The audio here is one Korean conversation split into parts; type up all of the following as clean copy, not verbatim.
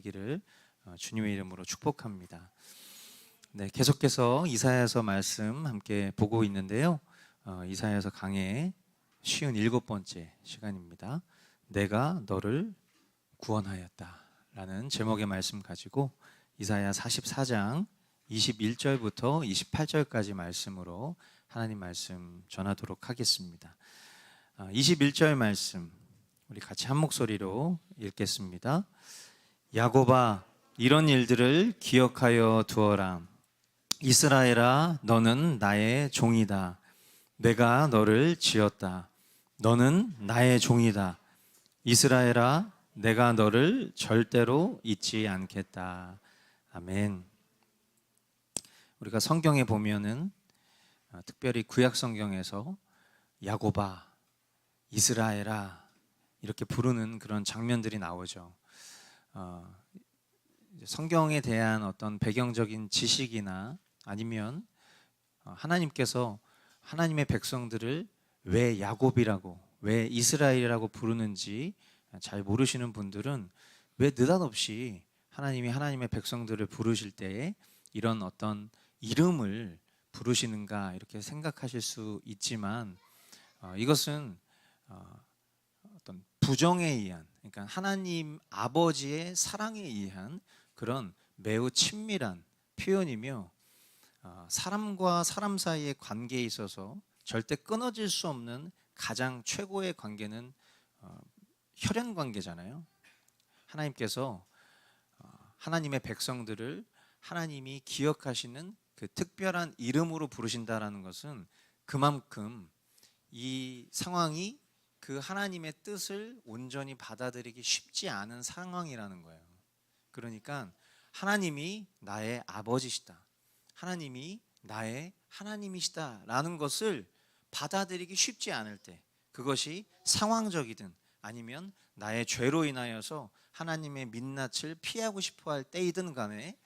기를 주님의 이름으로 축복합니다. 네, 계속해서 이사야서 말씀 함께 보고 있는데요. 이사야서 강의 57번째 시간입니다. 내가 너를 구원하였다 라는 제목의 말씀 가지고 이사야 44장 21절부터 28절까지 말씀으로 하나님 말씀 전하도록 하겠습니다. 21절 말씀 우리 같이 한 목소리로 읽겠습니다. 야곱아, 이런 일들을 기억하여 두어라. 이스라엘아, 너는 나의 종이다. 내가 너를 지었다. 너는 나의 종이다. 이스라엘아, 내가 너를 절대로 잊지 않겠다. 아멘. 우리가 성경에 보면은 특별히 구약 성경에서 야곱아, 이스라엘아 이렇게 부르는 그런 장면들이 나오죠. 성경에 대한 어떤 배경적인 지식이나 아니면 하나님께서 하나님의 백성들을 왜 야곱이라고 왜 이스라엘이라고 부르는지 잘 모르시는 분들은 왜 느닷없이 하나님이 하나님의 백성들을 부르실 때에 이런 어떤 이름을 부르시는가 이렇게 생각하실 수 있지만 이것은 어떤 부정에 의한, 그러니까 하나님 아버지의 사랑에 의한 그런 매우 친밀한 표현이며 사람과 사람 사이의 관계에 있어서 절대 끊어질 수 없는 가장 최고의 관계는 혈연 관계잖아요. 하나님께서 하나님의 백성들을 하나님이 기억하시는 그 특별한 이름으로 부르신다라는 것은 그만큼 이 상황이 그 하나님의 뜻을 온전히 받아들이기 쉽지 않은 상황이라는 거예요. 그러니까 하나님이 나의 아버지시다, 하나님이 나의 하나님이시다라는 것을 받아들이기 쉽지 않을 때, 그것이 상황적이든 아니면 나의 죄로 인하여서 하나님의 민낯을 피하고 싶어 할 때이든 간에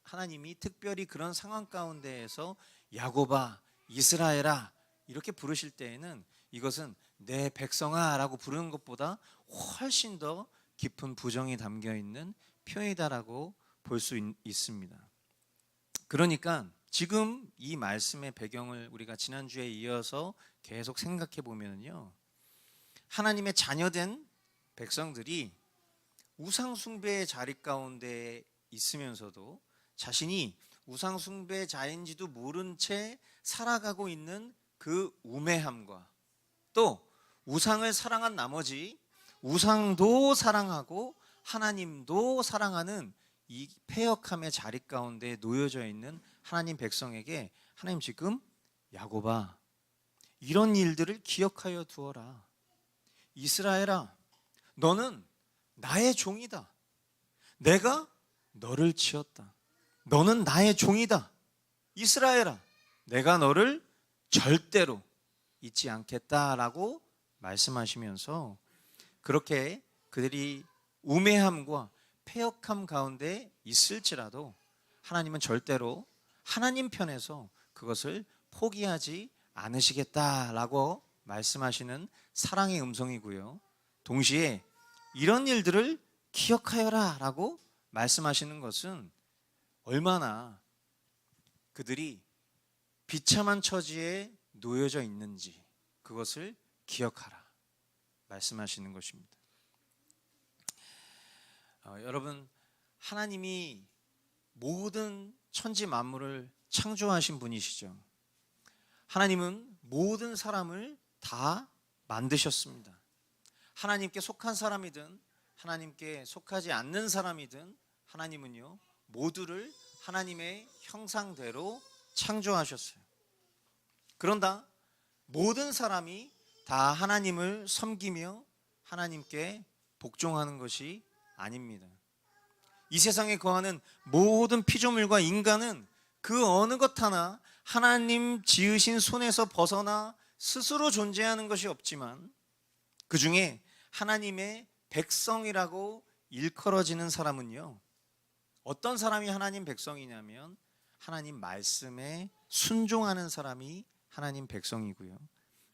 하나님이 특별히 그런 상황 가운데에서 야곱아, 이스라엘아 이렇게 부르실 때에는 이것은 내 백성아 라고 부르는 것보다 훨씬 더 깊은 부정이 담겨 있는 표현이다라고 볼 수 있습니다. 그러니까 지금 이 말씀의 배경을 우리가 지난주에 이어서 계속 생각해 보면요, 하나님의 자녀된 백성들이 우상숭배의 자리 가운데 있으면서도 자신이 우상숭배자인지도 모른 채 살아가고 있는 그 우매함과 또 우상을 사랑한 나머지 우상도 사랑하고 하나님도 사랑하는 이 패역함의 자리 가운데 놓여져 있는 하나님 백성에게 하나님 지금 야곱아, 이런 일들을 기억하여 두어라. 이스라엘아, 너는 나의 종이다. 내가 너를 지었다. 너는 나의 종이다. 이스라엘아, 내가 너를 절대로 잊지 않겠다라고 말씀하시면서 그렇게 그들이 우매함과 패역함 가운데 있을지라도 하나님은 절대로 하나님 편에서 그것을 포기하지 않으시겠다라고 말씀하시는 사랑의 음성이고요, 동시에 이런 일들을 기억하여라 라고 말씀하시는 것은 얼마나 그들이 비참한 처지에 놓여져 있는지 그것을 기억하라 말씀하시는 것입니다. 여러분, 하나님이 모든 천지 만물을 창조하신 분이시죠. 하나님은 모든 사람을 다 만드셨습니다. 하나님께 속한 사람이든 하나님께 속하지 않는 사람이든 하나님은요 모두를 하나님의 형상대로 창조하셨어요. 그런다 모든 사람이 다 하나님을 섬기며 하나님께 복종하는 것이 아닙니다. 이 세상에 거하는 모든 피조물과 인간은 그 어느 것 하나 하나님 지으신 손에서 벗어나 스스로 존재하는 것이 없지만 그 중에 하나님의 백성이라고 일컬어지는 사람은요, 어떤 사람이 하나님 백성이냐면 하나님 말씀에 순종하는 사람이 하나님 백성이고요,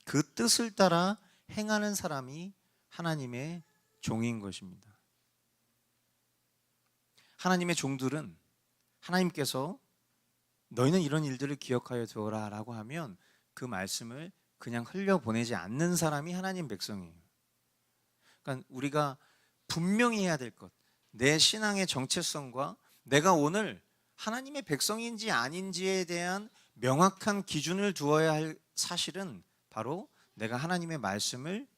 그 뜻을 따라 행하는 사람이 하나님의 종인 것입니다. 하나님의 종들은 하나님께서 너희는 이런 일들을 기억하여 두어라 라고 하면 그 말씀을 그냥 흘려보내지 않는 사람이 하나님 백성이에요. 그러니까 우리가 분명히 해야 될 것, 내 신앙의 정체성과 내가 오늘 하나님의 백성인지 아닌지에 대한 명확한 기준을 두어야 할 사실은 바로 내가 하나님의 말씀을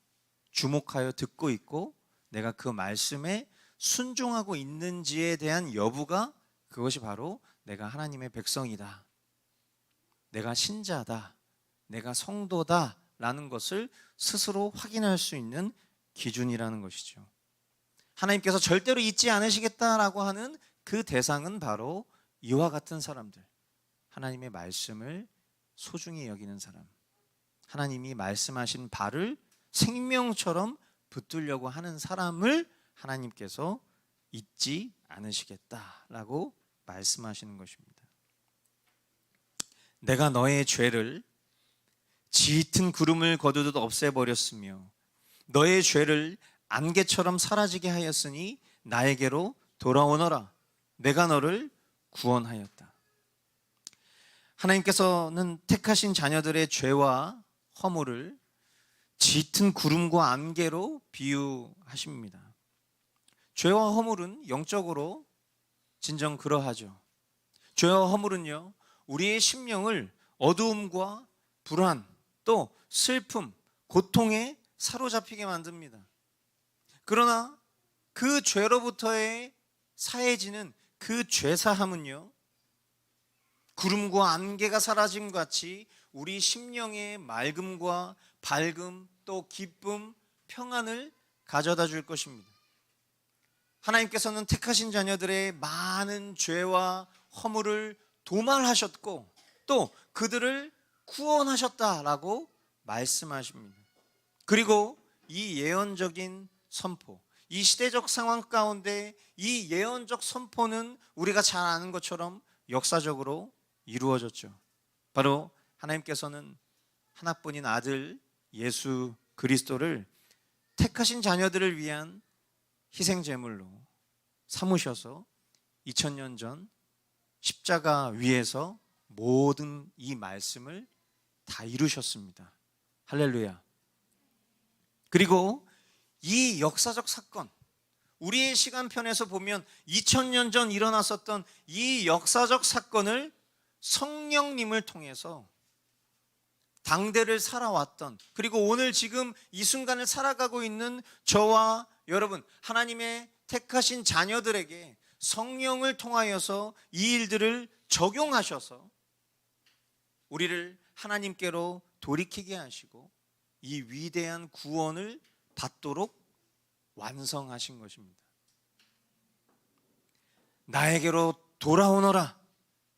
주목하여 듣고 있고 내가 그 말씀에 순종하고 있는지에 대한 여부가, 그것이 바로 내가 하나님의 백성이다, 내가 신자다, 내가 성도다 라는 것을 스스로 확인할 수 있는 기준이라는 것이죠. 하나님께서 절대로 잊지 않으시겠다라고 하는 그 대상은 바로 이와 같은 사람들, 하나님의 말씀을 소중히 여기는 사람, 하나님이 말씀하신 바를 생명처럼 붙들려고 하는 사람을 하나님께서 잊지 않으시겠다라고 말씀하시는 것입니다. 내가 너의 죄를 짙은 구름을 거두듯 없애버렸으며 너의 죄를 안개처럼 사라지게 하였으니 나에게로 돌아오너라. 내가 너를 구원하였다. 하나님께서는 택하신 자녀들의 죄와 허물을 짙은 구름과 안개로 비유하십니다. 죄와 허물은 영적으로 진정 그러하죠. 죄와 허물은요, 우리의 심령을 어두움과 불안, 또 슬픔, 고통에 사로잡히게 만듭니다. 그러나 그 죄로부터의 사해지는 그 죄사함은요, 구름과 안개가 사라짐 같이 우리 심령의 맑음과 밝음, 또 기쁨, 평안을 가져다 줄 것입니다. 하나님께서는 택하신 자녀들의 많은 죄와 허물을 도말하셨고 또 그들을 구원하셨다라고 말씀하십니다. 그리고 이 예언적인 선포, 이 시대적 상황 가운데 이 예언적 선포는 우리가 잘 아는 것처럼 역사적으로 이루어졌죠. 바로 하나님께서는 하나뿐인 아들 예수 그리스도를 택하신 자녀들을 위한 희생제물로 삼으셔서 2000년 전 십자가 위에서 모든 이 말씀을 다 이루셨습니다. 할렐루야. 그리고 이 역사적 사건, 우리의 시간편에서 보면 2000년 전 일어났었던 이 역사적 사건을 성령님을 통해서 당대를 살아왔던, 그리고 오늘 지금 이 순간을 살아가고 있는 저와 여러분, 하나님의 택하신 자녀들에게 성령을 통하여서 이 일들을 적용하셔서 우리를 하나님께로 돌이키게 하시고 이 위대한 구원을 받도록 완성하신 것입니다. 나에게로 돌아오너라.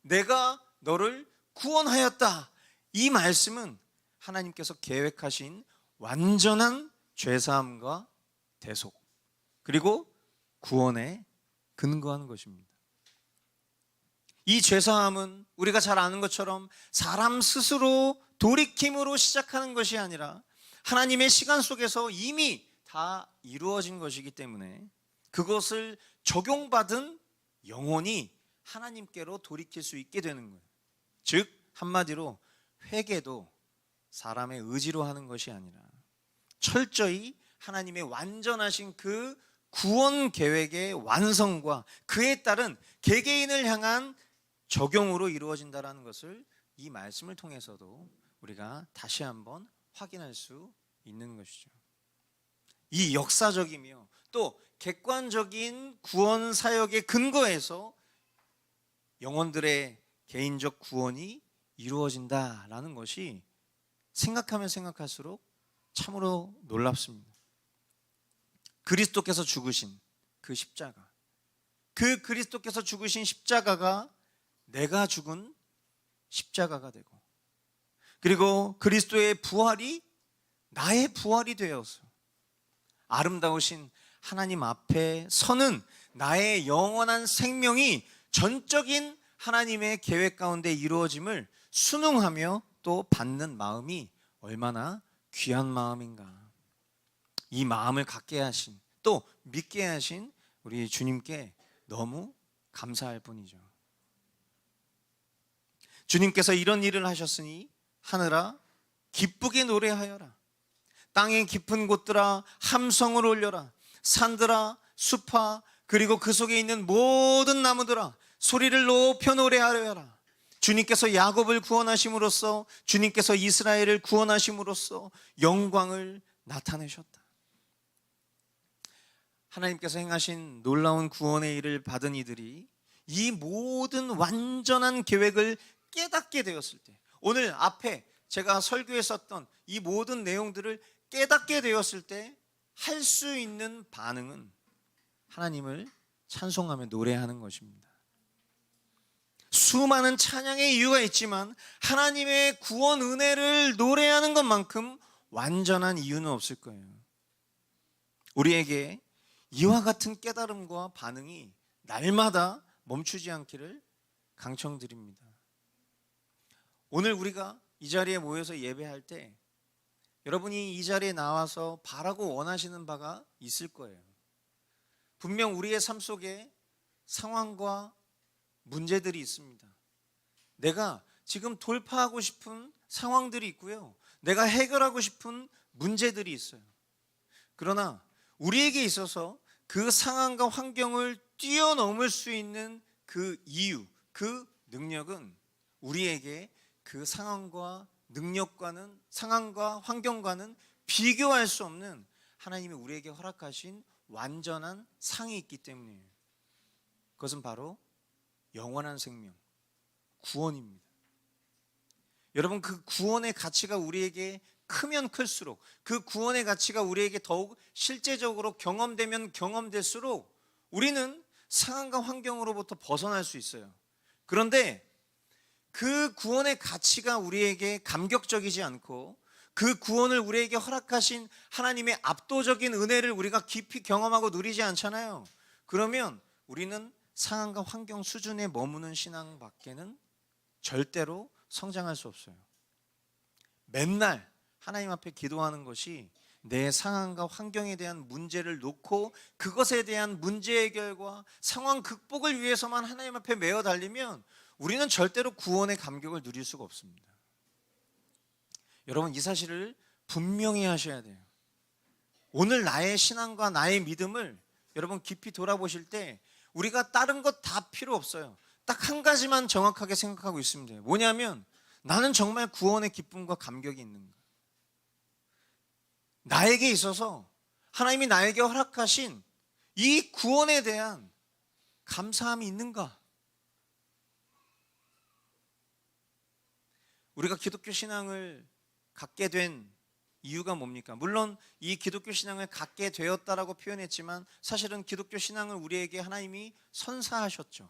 내가 너를 구원하였다. 이 말씀은 하나님께서 계획하신 완전한 죄사함과 대속, 그리고 구원에 근거한 것입니다. 이 죄사함은 우리가 잘 아는 것처럼 사람 스스로 돌이킴으로 시작하는 것이 아니라 하나님의 시간 속에서 이미 다 이루어진 것이기 때문에 그것을 적용받은 영혼이 하나님께로 돌이킬 수 있게 되는 거예요. 즉 한마디로 회개도 사람의 의지로 하는 것이 아니라 철저히 하나님의 완전하신 그 구원 계획의 완성과 그에 따른 개개인을 향한 적용으로 이루어진다는 것을 이 말씀을 통해서도 우리가 다시 한번 확인할 수 있는 것이죠. 이 역사적이며 또 객관적인 구원 사역의 근거에서 영혼들의 개인적 구원이 이루어진다라는 것이 생각하면 생각할수록 참으로 놀랍습니다. 그리스도께서 죽으신 그 십자가, 그 그리스도께서 죽으신 십자가가 내가 죽은 십자가가 되고, 그리고 그리스도의 부활이 나의 부활이 되어서 아름다우신 하나님 앞에 서는 나의 영원한 생명이 전적인 하나님의 계획 가운데 이루어짐을 순응하며 또 받는 마음이 얼마나 귀한 마음인가. 이 마음을 갖게 하신, 또 믿게 하신 우리 주님께 너무 감사할 뿐이죠. 주님께서 이런 일을 하셨으니 하늘아 기쁘게 노래하여라. 땅의 깊은 곳들아 함성을 올려라. 산들아 숲아 그리고 그 속에 있는 모든 나무들아 소리를 높여 노래하여라. 주님께서 야곱을 구원하심으로써, 주님께서 이스라엘을 구원하심으로써 영광을 나타내셨다. 하나님께서 행하신 놀라운 구원의 일을 받은 이들이 이 모든 완전한 계획을 깨닫게 되었을 때, 오늘 앞에 제가 설교했었던 이 모든 내용들을 깨닫게 되었을 때 할 수 있는 반응은 하나님을 찬송하며 노래하는 것입니다. 수많은 찬양의 이유가 있지만 하나님의 구원 은혜를 노래하는 것만큼 완전한 이유는 없을 거예요. 우리에게 이와 같은 깨달음과 반응이 날마다 멈추지 않기를 강청드립니다. 오늘 우리가 이 자리에 모여서 예배할 때 여러분이 이 자리에 나와서 바라고 원하시는 바가 있을 거예요. 분명 우리의 삶 속에 상황과 문제들이 있습니다. 내가 지금 돌파하고 싶은 상황들이 있고요. 내가 해결하고 싶은 문제들이 있어요. 그러나 우리에게 있어서 그 상황과 환경을 뛰어넘을 수 있는 그 이유, 그 능력은 우리에게 그 상황과 능력과는, 상황과 환경과는 비교할 수 없는 하나님이 우리에게 허락하신 완전한 상이 있기 때문이에요. 그것은 바로 영원한 생명, 구원입니다. 여러분, 그 구원의 가치가 우리에게 크면 클수록, 그 구원의 가치가 우리에게 더욱 실제적으로 경험되면 경험될수록 우리는 상황과 환경으로부터 벗어날 수 있어요. 그런데 그 구원의 가치가 우리에게 감격적이지 않고 그 구원을 우리에게 허락하신 하나님의 압도적인 은혜를 우리가 깊이 경험하고 누리지 않잖아요. 그러면 우리는 상황과 환경 수준에 머무는 신앙밖에는 절대로 성장할 수 없어요. 맨날 하나님 앞에 기도하는 것이 내 상황과 환경에 대한 문제를 놓고 그것에 대한 문제 해결과 상황 극복을 위해서만 하나님 앞에 매어 달리면 우리는 절대로 구원의 감격을 누릴 수가 없습니다. 여러분, 이 사실을 분명히 하셔야 돼요. 오늘 나의 신앙과 나의 믿음을 여러분 깊이 돌아보실 때 우리가 다른 것 다 필요 없어요. 딱 한 가지만 정확하게 생각하고 있습니다. 뭐냐면 나는 정말 구원의 기쁨과 감격이 있는가? 나에게 있어서 하나님이 나에게 허락하신 이 구원에 대한 감사함이 있는가? 우리가 기독교 신앙을 갖게 된 이유가 뭡니까? 물론 이 기독교 신앙을 갖게 되었다라고 표현했지만 사실은 기독교 신앙을 우리에게 하나님이 선사하셨죠.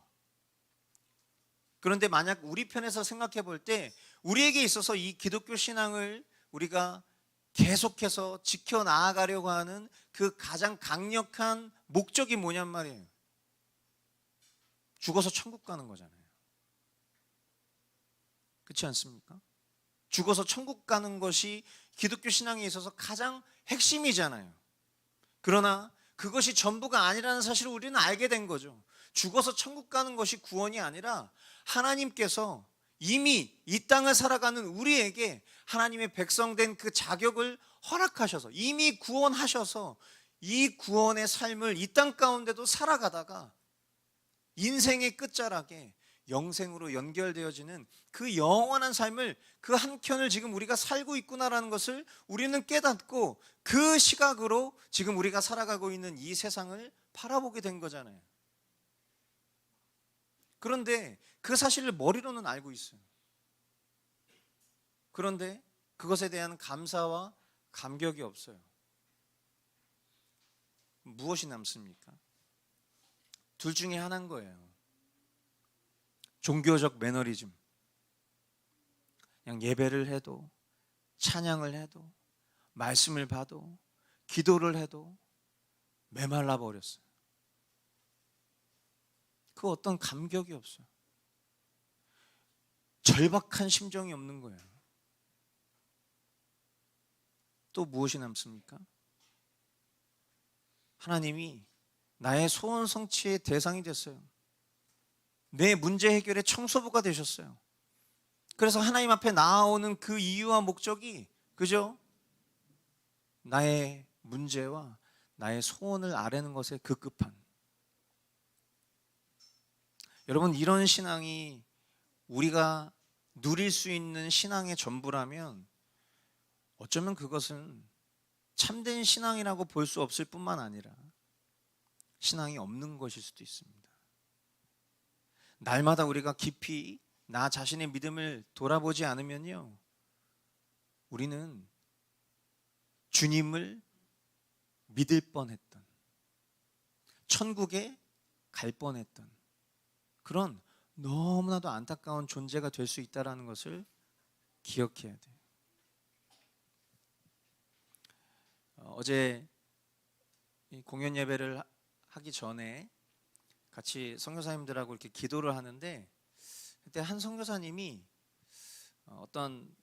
그런데 만약 우리 편에서 생각해 볼 때 우리에게 있어서 이 기독교 신앙을 우리가 계속해서 지켜나가려고 하는 그 가장 강력한 목적이 뭐냔 말이에요. 죽어서 천국 가는 거잖아요. 그렇지 않습니까? 죽어서 천국 가는 것이 기독교 신앙에 있어서 가장 핵심이잖아요. 그러나 그것이 전부가 아니라는 사실을 우리는 알게 된 거죠. 죽어서 천국 가는 것이 구원이 아니라 하나님께서 이미 이 땅을 살아가는 우리에게 하나님의 백성된 그 자격을 허락하셔서 이미 구원하셔서 이 구원의 삶을 이 땅 가운데도 살아가다가 인생의 끝자락에 영생으로 연결되어지는 그 영원한 삶을 그 한켠을 지금 우리가 살고 있구나라는 것을 우리는 깨닫고 그 시각으로 지금 우리가 살아가고 있는 이 세상을 바라보게 된 거잖아요. 그런데 그 사실을 머리로는 알고 있어요. 그런데 그것에 대한 감사와 감격이 없어요. 무엇이 남습니까? 둘 중에 하나인 거예요. 종교적 매너리즘. 그냥 예배를 해도, 찬양을 해도, 말씀을 봐도, 기도를 해도 메말라 버렸어요. 그 어떤 감격이 없어요. 절박한 심정이 없는 거예요. 또 무엇이 남습니까? 하나님이 나의 소원 성취의 대상이 됐어요. 내 문제 해결의 청소부가 되셨어요. 그래서 하나님 앞에 나아오는 그 이유와 목적이 그죠? 나의 문제와 나의 소원을 아뢰는 것에 급급한. 여러분, 이런 신앙이 우리가 누릴 수 있는 신앙의 전부라면 어쩌면 그것은 참된 신앙이라고 볼 수 없을 뿐만 아니라 신앙이 없는 것일 수도 있습니다. 날마다 우리가 깊이 나 자신의 믿음을 돌아보지 않으면요, 우리는 주님을 믿을 뻔했던, 천국에 갈 뻔했던 그런 너무나도 안타까운 존재가 될 수 있다는 것을 기억해야 돼요. 어제 공연 예배를 하기 전에 같이 선교사님들하고 이렇게 기도를 하는데, 그때 한 선교사님이 어떤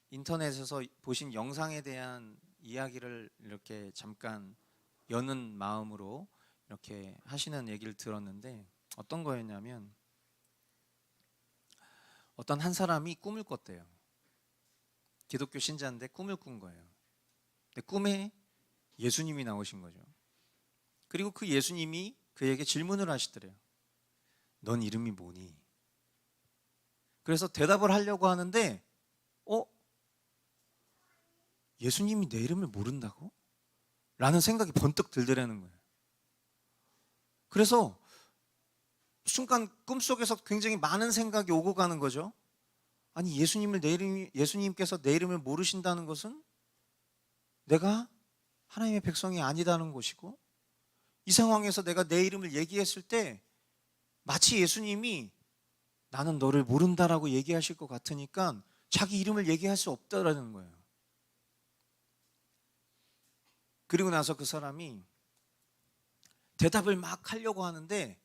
인터넷에서 보신 영상에 대한 이야기를 이렇게 잠깐 여는 마음으로 이렇게 하시는 얘기를 들었는데, 어떤 거였냐면 어떤 한 사람이 꿈을 꿨대요. 기독교 신자인데 꿈을 꾼 거예요. 근데 꿈에 예수님이 나오신 거죠. 그리고 그 예수님이 그에게 질문을 하시더래요. 넌 이름이 뭐니? 그래서 대답을 하려고 하는데 예수님이 내 이름을 모른다고? 라는 생각이 번뜩 들더라는 거예요. 그래서 순간 꿈속에서 굉장히 많은 생각이 오고 가는 거죠. 아니, 예수님께서 내 이름을 모르신다는 것은 내가 하나님의 백성이 아니다는 것이고, 이 상황에서 내가 내 이름을 얘기했을 때 마치 예수님이 나는 너를 모른다라고 얘기하실 것 같으니까 자기 이름을 얘기할 수 없다라는 거예요. 그리고 나서 그 사람이 대답을 막 하려고 하는데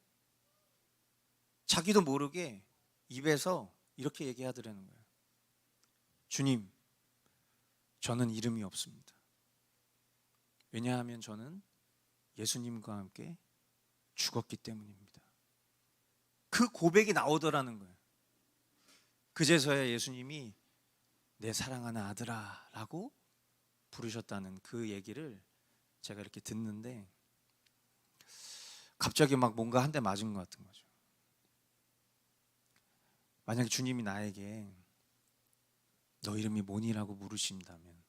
자기도 모르게 입에서 이렇게 얘기하더라는 거예요. 주님, 저는 이름이 없습니다. 왜냐하면 저는 예수님과 함께 죽었기 때문입니다. 그 고백이 나오더라는 거예요. 그제서야 예수님이 내 사랑하는 아들아 라고 부르셨다는 그 얘기를 제가 이렇게 듣는데, 갑자기 막 뭔가 한 대 맞은 것 같은 거죠. 만약에 주님이 나에게 너 이름이 뭐니라고 물으신다면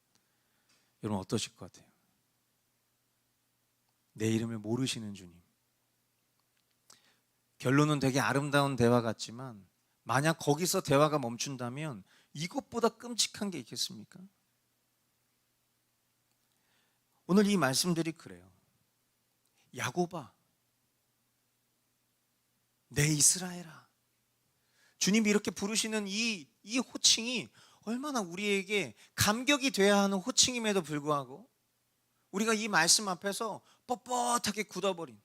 여러분 어떠실 것 같아요? 내 이름을 모르시는 주님. 결론은 되게 아름다운 대화 같지만 만약 거기서 대화가 멈춘다면 이것보다 끔찍한 게 있겠습니까? 오늘 이 말씀들이 그래요. 야곱아, 내 이스라엘아. 주님이 이렇게 부르시는 이 호칭이 얼마나 우리에게 감격이 돼야 하는 호칭임에도 불구하고 우리가 이 말씀 앞에서 뻣뻣하게 굳어버린,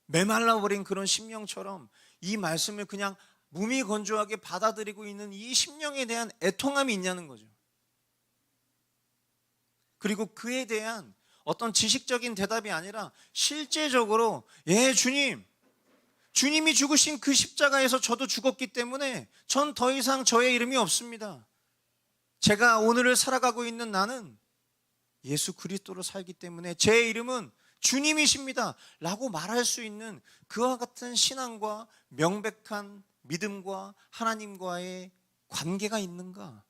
메말라버린 그런 심령처럼 이 말씀을 그냥 무미건조하게 받아들이고 있는 이 심령에 대한 애통함이 있냐는 거죠. 그리고 그에 대한 어떤 지식적인 대답이 아니라 실제적으로 주님이 죽으신 그 십자가에서 저도 죽었기 때문에 전 더 이상 저의 이름이 없습니다. 제가 오늘을 살아가고 있는 나는 예수 그리스도로 살기 때문에 제 이름은 주님이십니다 라고 말할 수 있는 그와 같은 신앙과 명백한 믿음과 하나님과의 관계가 있는가?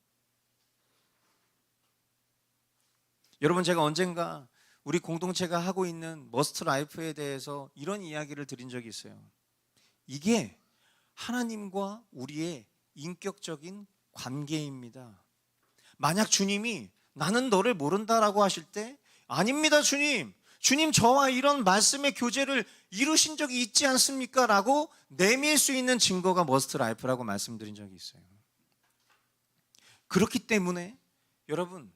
여러분, 제가 언젠가 우리 공동체가 하고 있는 머스트 라이프에 대해서 이런 이야기를 드린 적이 있어요. 이게 하나님과 우리의 인격적인 관계입니다. 만약 주님이 나는 너를 모른다라고 하실 때 아닙니다 주님, 저와 이런 말씀의 교제를 이루신 적이 있지 않습니까? 라고 내밀 수 있는 증거가 머스트 라이프라고 말씀드린 적이 있어요. 그렇기 때문에 여러분,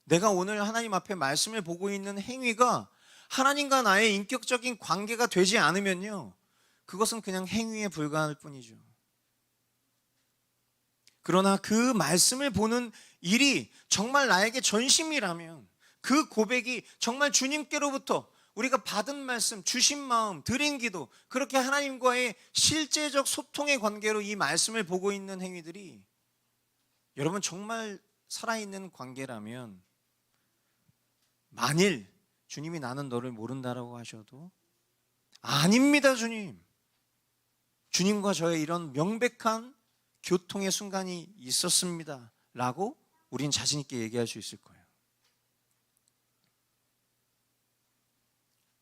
내가 오늘 하나님 앞에 말씀을 보고 있는 행위가 하나님과 나의 인격적인 관계가 되지 않으면요, 그것은 그냥 행위에 불과할 뿐이죠. 그러나 그 말씀을 보는 일이 정말 나에게 전심이라면, 그 고백이 정말 주님께로부터 우리가 받은 말씀, 주신 마음, 드린 기도, 그렇게 하나님과의 실제적 소통의 관계로 이 말씀을 보고 있는 행위들이 여러분 정말 살아있는 관계라면, 만일 주님이 나는 너를 모른다라고 하셔도 아닙니다 주님, 주님과 저의 이런 명백한 교통의 순간이 있었습니다 라고 우린 자신 있게 얘기할 수 있을 거예요.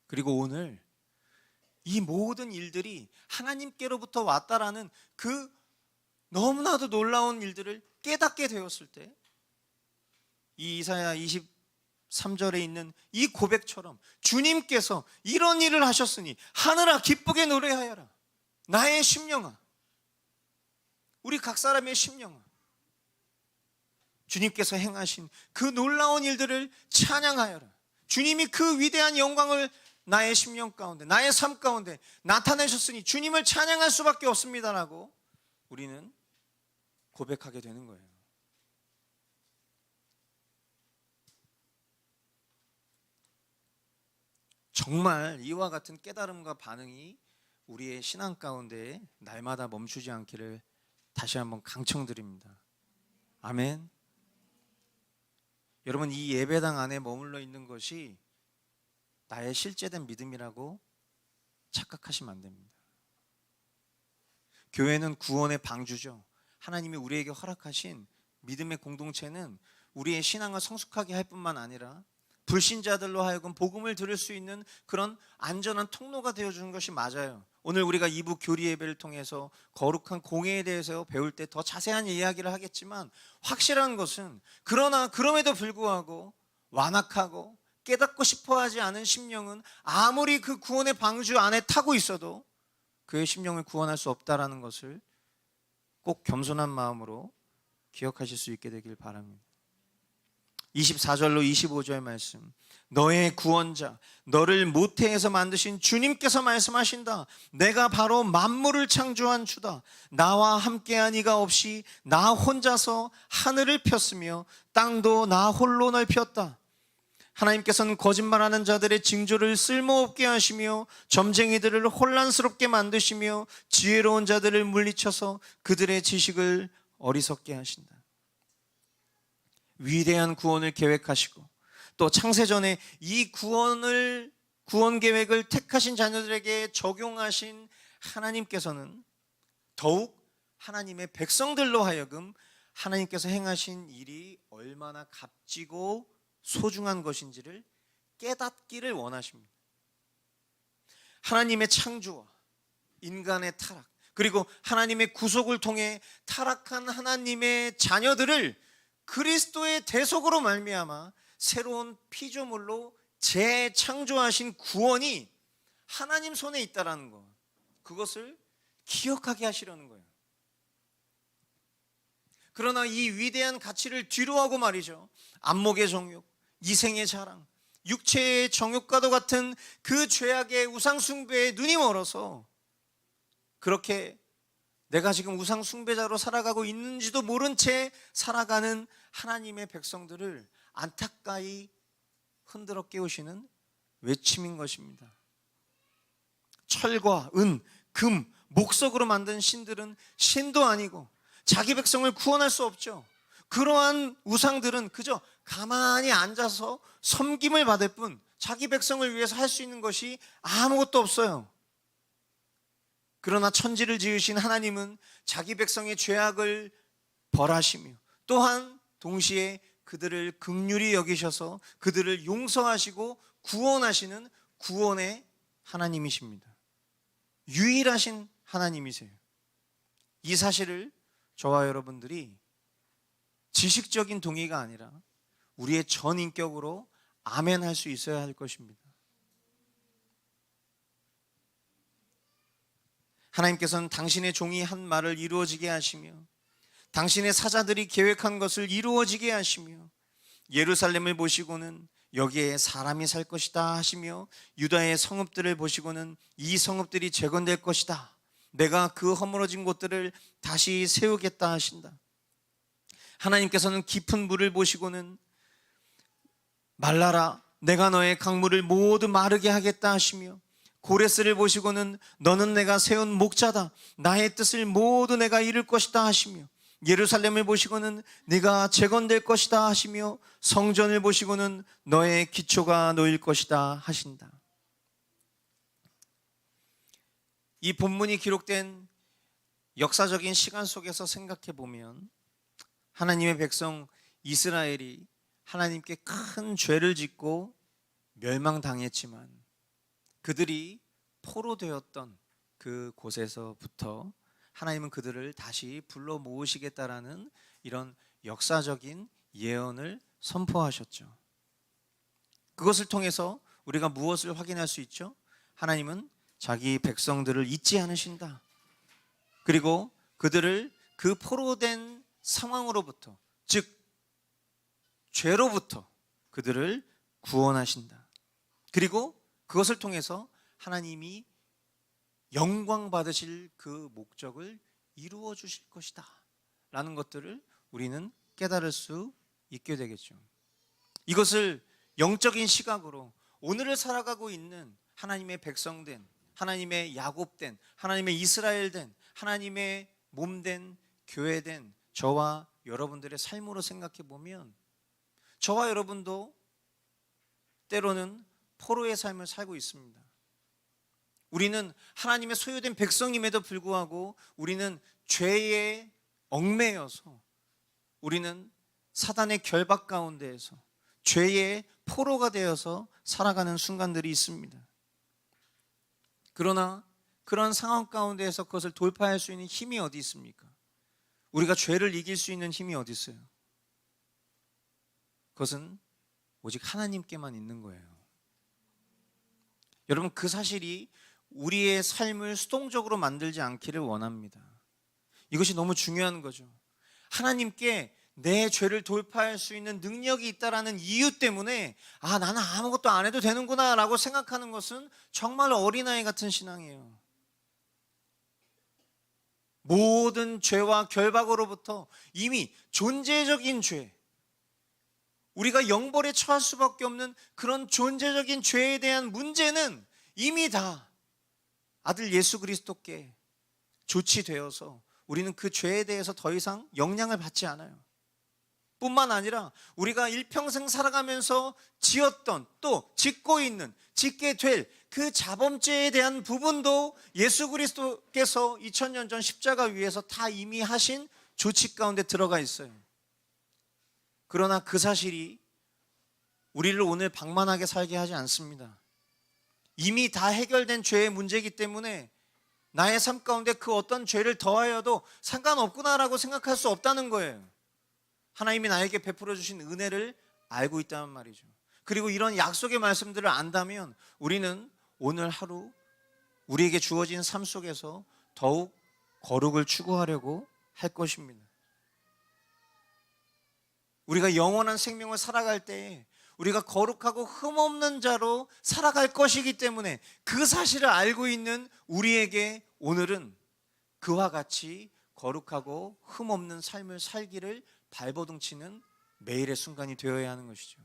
그리고 오늘 이 모든 일들이 하나님께로부터 왔다라는 그 너무나도 놀라운 일들을 깨닫게 되었을 때, 이 이사야 23절에 있는 이 고백처럼 주님께서 이런 일을 하셨으니 하늘아 기쁘게 노래하여라. 나의 심령아, 우리 각 사람의 심령아, 주님께서 행하신 그 놀라운 일들을 찬양하여라. 주님이 그 위대한 영광을 나의 심령 가운데, 나의 삶 가운데 나타내셨으니 주님을 찬양할 수밖에 없습니다라고 우리는 고백하게 되는 거예요. 정말 이와 같은 깨달음과 반응이 우리의 신앙 가운데 날마다 멈추지 않기를 다시 한번 강청드립니다. 아멘. 여러분, 이 예배당 안에 머물러 있는 것이 나의 실제된 믿음이라고 착각하시면 안 됩니다. 교회는 구원의 방주죠. 하나님이 우리에게 허락하신 믿음의 공동체는 우리의 신앙을 성숙하게 할 뿐만 아니라 불신자들로 하여금 복음을 들을 수 있는 그런 안전한 통로가 되어주는 것이 맞아요. 오늘 우리가 2부 교리 예배를 통해서 거룩한 공예에 대해서 배울 때 더 자세한 이야기를 하겠지만, 확실한 것은 그러나 그럼에도 불구하고 완악하고 깨닫고 싶어하지 않은 심령은 아무리 그 구원의 방주 안에 타고 있어도 그의 심령을 구원할 수 없다라는 것을 꼭 겸손한 마음으로 기억하실 수 있게 되길 바랍니다. 24절로 25절 말씀, 너의 구원자, 너를 모태에서 만드신 주님께서 말씀하신다. 내가 바로 만물을 창조한 주다. 나와 함께한 이가 없이 나 혼자서 하늘을 폈으며 땅도 나 홀로 넓혔다. 하나님께서는 거짓말하는 자들의 징조를 쓸모없게 하시며 점쟁이들을 혼란스럽게 만드시며 지혜로운 자들을 물리쳐서 그들의 지식을 어리석게 하신다. 위대한 구원을 계획하시고 또 창세전에 이 구원 계획을 택하신 자녀들에게 적용하신 하나님께서는 더욱 하나님의 백성들로 하여금 하나님께서 행하신 일이 얼마나 값지고 소중한 것인지를 깨닫기를 원하십니다. 하나님의 창조와 인간의 타락, 그리고 하나님의 구속을 통해 타락한 하나님의 자녀들을 그리스도의 대속으로 말미암아 새로운 피조물로 재창조하신 구원이 하나님 손에 있다라는 것, 그것을 기억하게 하시려는 거예요. 그러나 이 위대한 가치를 뒤로하고 말이죠, 안목의 정욕, 이생의 자랑, 육체의 정욕과도 같은 그 죄악의 우상 숭배에 눈이 멀어서 그렇게 내가 지금 우상 숭배자로 살아가고 있는지도 모른 채 살아가는 하나님의 백성들을 안타까이 흔들어 깨우시는 외침인 것입니다. 철과 은, 금, 목석으로 만든 신들은 신도 아니고 자기 백성을 구원할 수 없죠. 그러한 우상들은 그저 가만히 앉아서 섬김을 받을 뿐 자기 백성을 위해서 할 수 있는 것이 아무것도 없어요. 그러나 천지를 지으신 하나님은 자기 백성의 죄악을 벌하시며 또한 동시에 그들을 긍휼히 여기셔서 그들을 용서하시고 구원하시는 구원의 하나님이십니다. 유일하신 하나님이세요. 이 사실을 저와 여러분들이 지식적인 동의가 아니라 우리의 전인격으로 아멘 할 수 있어야 할 것입니다. 하나님께서는 당신의 종이 한 말을 이루어지게 하시며 당신의 사자들이 계획한 것을 이루어지게 하시며 예루살렘을 보시고는 여기에 사람이 살 것이다 하시며 유다의 성읍들을 보시고는 이 성읍들이 재건될 것이다. 내가 그 허물어진 곳들을 다시 세우겠다 하신다. 하나님께서는 깊은 물을 보시고는 말라라, 내가 너의 강물을 모두 마르게 하겠다 하시며, 고레스를 보시고는 너는 내가 세운 목자다, 나의 뜻을 모두 내가 이룰 것이다 하시며, 예루살렘을 보시고는 네가 재건될 것이다 하시며, 성전을 보시고는 너의 기초가 놓일 것이다 하신다. 이 본문이 기록된 역사적인 시간 속에서 생각해 보면, 하나님의 백성 이스라엘이 하나님께 큰 죄를 짓고 멸망당했지만, 그들이 포로되었던 그 곳에서부터 하나님은 그들을 다시 불러 모으시겠다라는 이런 역사적인 예언을 선포하셨죠. 그것을 통해서 우리가 무엇을 확인할 수 있죠? 하나님은 자기 백성들을 잊지 않으신다. 그리고 그들을 그 포로된 상황으로부터, 즉 죄로부터 그들을 구원하신다. 그리고 그것을 통해서 하나님이 영광 받으실 그 목적을 이루어 주실 것이다 라는 것들을 우리는 깨달을 수 있게 되겠죠. 이것을 영적인 시각으로 오늘을 살아가고 있는 하나님의 백성된, 하나님의 야곱된, 하나님의 이스라엘된, 하나님의 몸된, 교회된 저와 여러분들의 삶으로 생각해 보면, 저와 여러분도 때로는 포로의 삶을 살고 있습니다. 우리는 하나님의 소유된 백성임에도 불구하고 우리는 죄에 얽매여서, 우리는 사단의 결박 가운데에서 죄의 포로가 되어서 살아가는 순간들이 있습니다. 그러나 그런 상황 가운데에서 그것을 돌파할 수 있는 힘이 어디 있습니까? 우리가 죄를 이길 수 있는 힘이 어디 있어요? 그것은 오직 하나님께만 있는 거예요. 여러분, 그 사실이 우리의 삶을 수동적으로 만들지 않기를 원합니다. 이것이 너무 중요한 거죠. 하나님께 내 죄를 돌파할 수 있는 능력이 있다라는 이유 때문에 나는 아무것도 안 해도 되는구나 라고 생각하는 것은 정말 어린아이 같은 신앙이에요. 모든 죄와 결박으로부터 이미 존재적인 죄, 우리가 영벌에 처할 수밖에 없는 그런 존재적인 죄에 대한 문제는 이미 다 아들 예수 그리스도께 조치되어서 우리는 그 죄에 대해서 더 이상 영향을 받지 않아요. 뿐만 아니라 우리가 일평생 살아가면서 지었던, 또 짓고 있는, 짓게 될 그 자범죄에 대한 부분도 예수 그리스도께서 2000년 전 십자가 위에서 다 이미 하신 조치 가운데 들어가 있어요. 그러나 그 사실이 우리를 오늘 방만하게 살게 하지 않습니다. 이미 다 해결된 죄의 문제이기 때문에 나의 삶 가운데 그 어떤 죄를 더하여도 상관없구나라고 생각할 수 없다는 거예요. 하나님이 나에게 베풀어 주신 은혜를 알고 있다는 말이죠. 그리고 이런 약속의 말씀들을 안다면 우리는 오늘 하루 우리에게 주어진 삶 속에서 더욱 거룩을 추구하려고 할 것입니다. 우리가 영원한 생명을 살아갈 때 우리가 거룩하고 흠없는 자로 살아갈 것이기 때문에 그 사실을 알고 있는 우리에게 오늘은 그와 같이 거룩하고 흠없는 삶을 살기를 발버둥치는 매일의 순간이 되어야 하는 것이죠.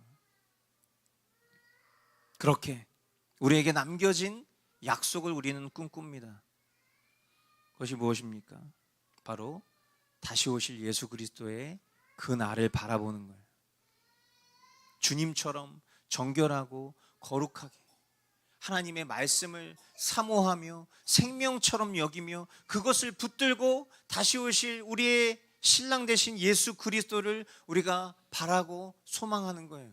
그렇게 우리에게 남겨진 약속을 우리는 꿈꿉니다. 그것이 무엇입니까? 바로 다시 오실 예수 그리스도의 그 날을 바라보는 거예요. 주님처럼 정결하고 거룩하게 하나님의 말씀을 사모하며 생명처럼 여기며 그것을 붙들고 다시 오실 우리의 신랑 되신 예수 그리스도를 우리가 바라고 소망하는 거예요.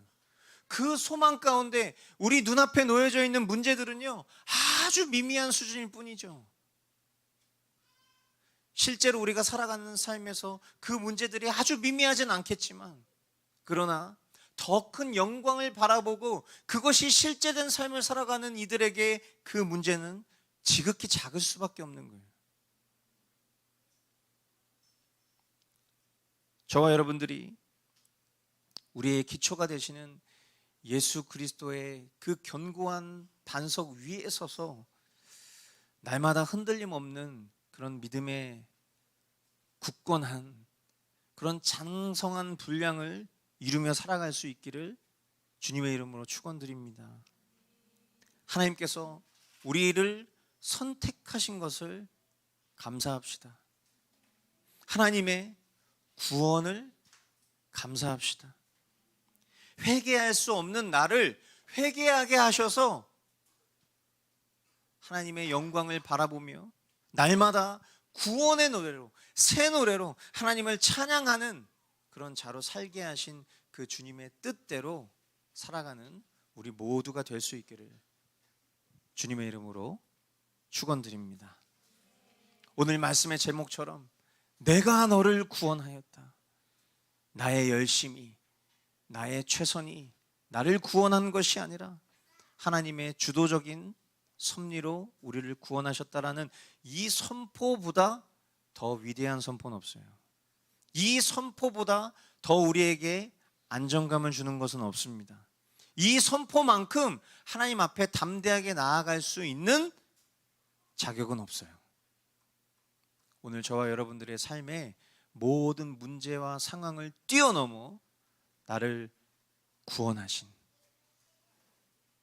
그 소망 가운데 우리 눈앞에 놓여져 있는 문제들은요, 아주 미미한 수준일 뿐이죠. 실제로 우리가 살아가는 삶에서 그 문제들이 아주 미미하진 않겠지만, 그러나 더 큰 영광을 바라보고 그것이 실제된 삶을 살아가는 이들에게 그 문제는 지극히 작을 수밖에 없는 거예요. 저와 여러분들이 우리의 기초가 되시는 예수 그리스도의 그 견고한 반석 위에 서서 날마다 흔들림 없는 그런 믿음의 굳건한 그런 장성한 분량을 이루며 살아갈 수 있기를 주님의 이름으로 축원드립니다. 하나님께서 우리를 선택하신 것을 감사합시다. 하나님의 구원을 감사합시다. 회개할 수 없는 나를 회개하게 하셔서 하나님의 영광을 바라보며 날마다 구원의 노래로, 새 노래로 하나님을 찬양하는 그런 자로 살게 하신 그 주님의 뜻대로 살아가는 우리 모두가 될 수 있기를 주님의 이름으로 축원드립니다. 오늘 말씀의 제목처럼 내가 너를 구원하였다. 나의 열심이, 나의 최선이 나를 구원한 것이 아니라 하나님의 주도적인 섭리로 우리를 구원하셨다라는 이 선포보다 더 위대한 선포는 없어요. 이 선포보다 더 우리에게 안정감을 주는 것은 없습니다. 이 선포만큼 하나님 앞에 담대하게 나아갈 수 있는 자격은 없어요. 오늘 저와 여러분들의 삶에 모든 문제와 상황을 뛰어넘어 나를 구원하신,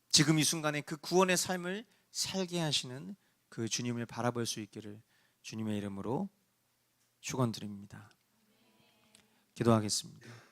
지금 이 순간에 그 구원의 삶을 살게 하시는 그 주님을 바라볼 수 있기를 주님의 이름으로 축원드립니다. 기도하겠습니다.